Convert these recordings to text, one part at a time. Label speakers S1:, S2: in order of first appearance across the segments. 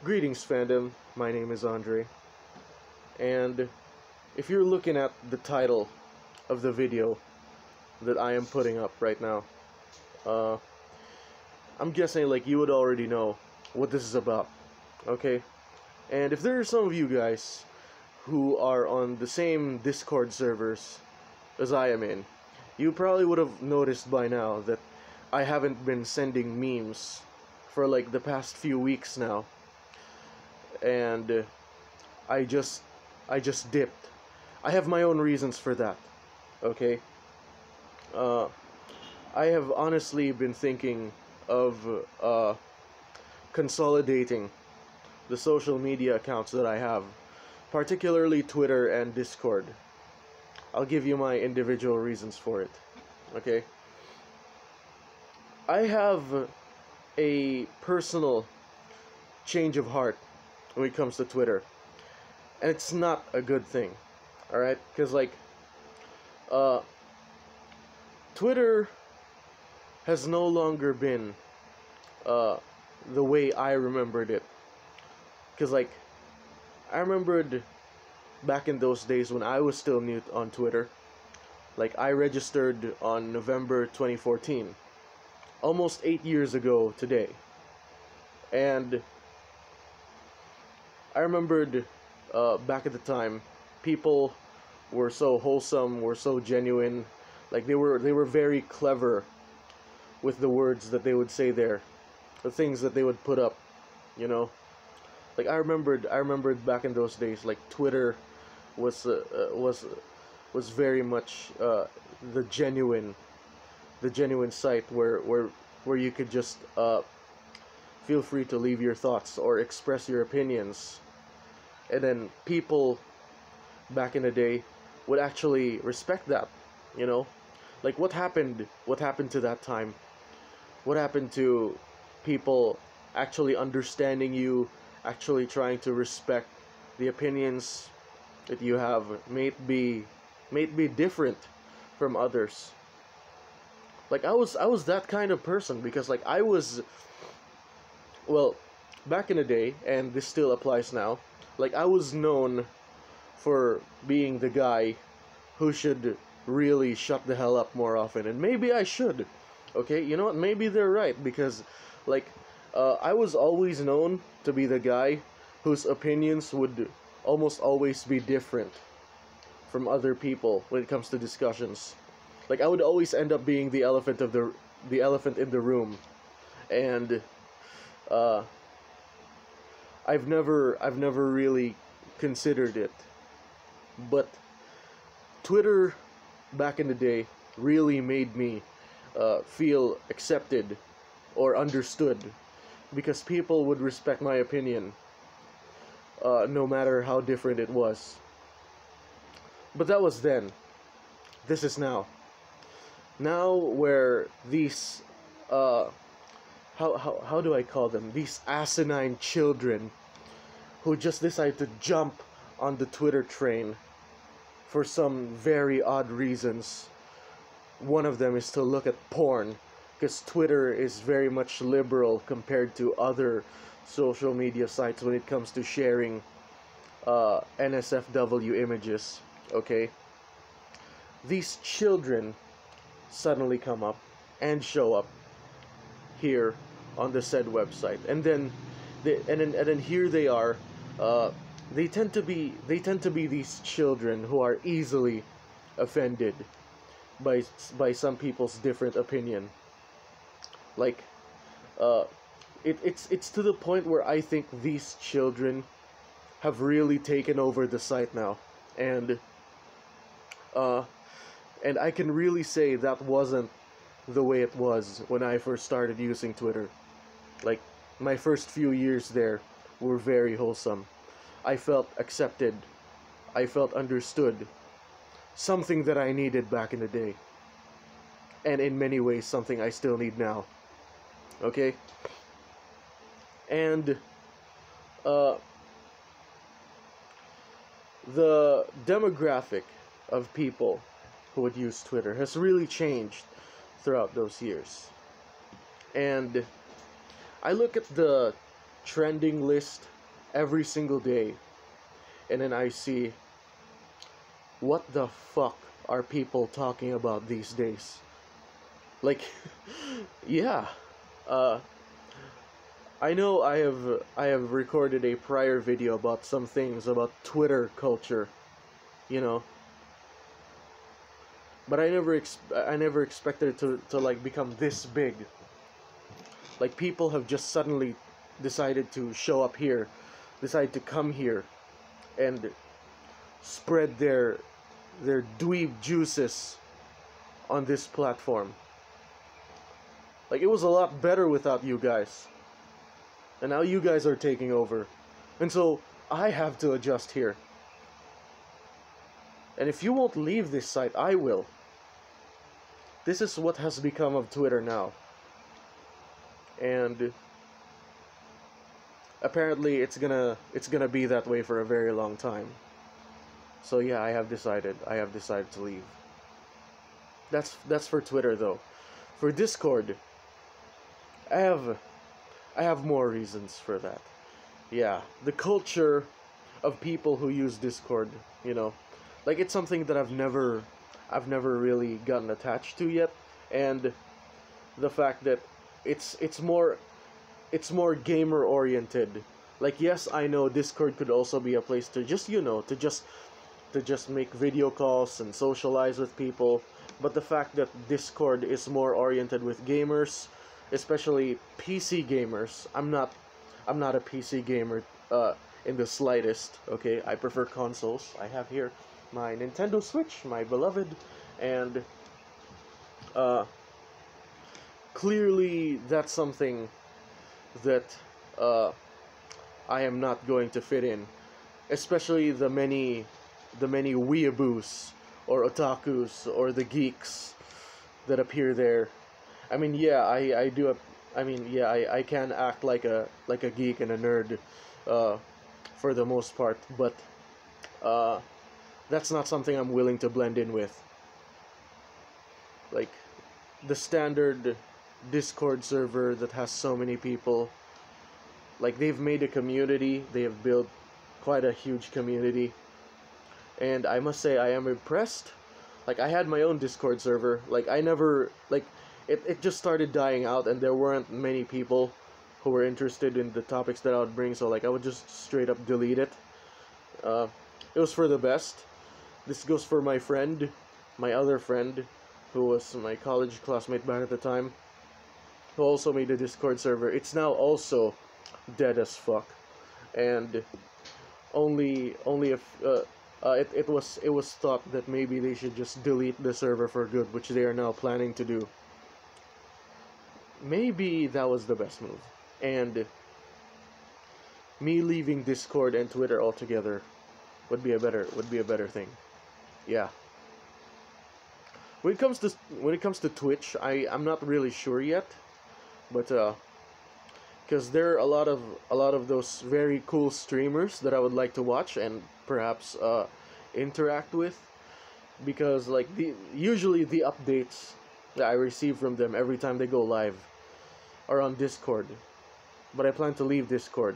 S1: Greetings, fandom. My name is Andre, and if you're looking at the title of the video that I am putting up right now, uh, I'm guessing like you would already know what this is about, okay? And if there are some of you guys who are on the same Discord servers as I am in, you probably would have noticed by now that I haven't been sending memes for like the past few weeks now. And I just dipped. I have my own reasons for that. Okay. I have honestly been thinking of consolidating the social media accounts that I have, particularly Twitter and Discord. I'll give you my individual reasons for it. Okay. I have a personal change of heart when it comes to Twitter, and it's not a good thing, alright? Because like Twitter has no longer been the way I remembered it. Because like I remembered back in those days when I was still new on Twitter. Like I registered on November 2014, almost 8 years ago today. And I remembered back at the time, people were so wholesome, were so genuine, like they were very clever with the words that they would say there, the things that they would put up, you know. Like I remembered back in those days, like Twitter was very much the genuine site where you could just feel free to leave your thoughts or express your opinions. And then people back in the day would actually respect that, you know? Like what happened to that time? What happened to people actually understanding you, actually trying to respect the opinions that you have, may it be different from others? Like I was that kind of person, because like I was, well, back in the day, and this still applies now, like I was known for being the guy who should really shut the hell up more often, and maybe I should. Okay, you know what? Maybe they're right, because like I was always known to be the guy whose opinions would almost always be different from other people when it comes to discussions. Like I would always end up being the elephant in the room, and I've never really considered it, but Twitter back in the day really made me feel accepted or understood, because people would respect my opinion no matter how different it was. But that was then. This is now where these how do I call them? These asinine children who just decide to jump on the Twitter train for some very odd reasons. One of them is to look at porn, because Twitter is very much liberal compared to other social media sites when it comes to sharing NSFW images. Okay? These children suddenly come up and show up here on the said website, and then here they are. They tend to be these children who are easily offended by some people's different opinion. Like it's to the point where I think these children have really taken over the site now, and I can really say that wasn't the way it was when I first started using Twitter. Like my first few years there were very wholesome. I felt accepted. I felt understood. Something that I needed back in the day. And in many ways, something I still need now. Okay? And the demographic of people who would use Twitter has really changed throughout those years. And I look at the trending list every single day, and then I see, what the fuck are people talking about these days? Like, yeah. Uh, I know I have recorded a prior video about some things about Twitter culture, you know, but I never expected it to like become this big. Like, people have just suddenly decided to show up here, decide to come here and spread their dweeb juices on this platform. Like, it was a lot better without you guys. And now you guys are taking over. And so I have to adjust here. And if you won't leave this site, I will. This is what has become of Twitter now. And apparently it's gonna be that way for a very long time. So yeah, I have decided to leave. That's for Twitter though. For Discord, I have more reasons for that. Yeah, the culture of people who use Discord, like, it's something that I've never really gotten attached to yet, and the fact that it's more gamer oriented. Like, yes, I know Discord could also be a place to just to just make video calls and socialize with people, but the fact that Discord is more oriented with gamers, especially PC gamers. I'm not a PC gamer in the slightest, okay? I prefer consoles. I have here my Nintendo Switch, my beloved, and clearly that's something that I am not going to fit in, especially the many weeaboos or otakus or the geeks that appear there. I mean, yeah, I do. I mean, yeah, I can act like a geek and a nerd, for the most part, but that's not something I'm willing to blend in with. Like, the standard Discord server that has so many people, like, they've made a community. They have built quite a huge community, and I must say I am impressed. Like, I had my own Discord server. Like, I never, like, it just started dying out, and there weren't many people who were interested in the topics that I would bring, so, like, I would just straight up delete it. It was for the best. This goes for my friend, my other friend, who was my college classmate back at the time, who also made a Discord server. It's now also dead as fuck, and only if it was thought that maybe they should just delete the server for good, which they are now planning to do. Maybe that was the best move, and me leaving Discord and Twitter altogether would be a better thing. Yeah. When it comes to Twitch, I'm not really sure yet, but because there are a lot of those very cool streamers that I would like to watch and perhaps interact with, because, like, usually the updates that I receive from them every time they go live are on Discord, but I plan to leave Discord,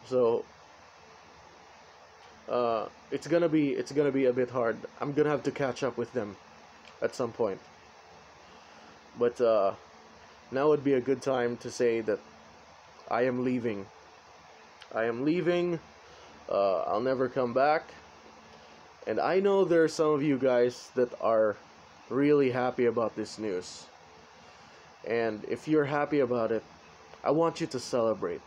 S1: so it's gonna be a bit hard. I'm gonna have to catch up with them at some point, but now would be a good time to say that I am leaving. I'll never come back. And I know there are some of you guys that are really happy about this news. And if you're happy about it, I want you to celebrate.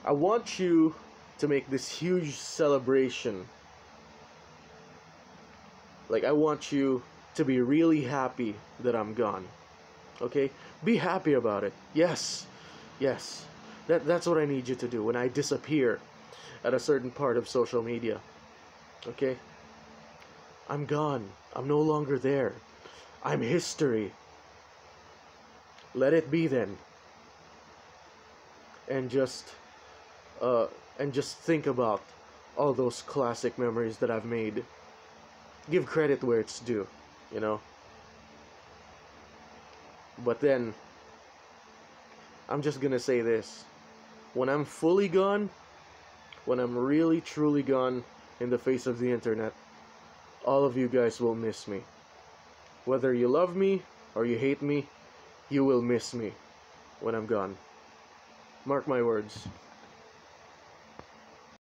S1: I want you to make this huge celebration. Like, I want you to be really happy that I'm gone. Okay? Be happy about it. Yes. Yes. That's what I need you to do when I disappear at a certain part of social media. Okay? I'm gone. I'm no longer there. I'm history. Let it be then. And just think about all those classic memories that I've made. Give credit where it's due, But then, I'm just gonna say this. When I'm fully gone, when I'm really truly gone in the face of the internet, all of you guys will miss me. Whether you love me or you hate me, you will miss me when I'm gone. Mark my words.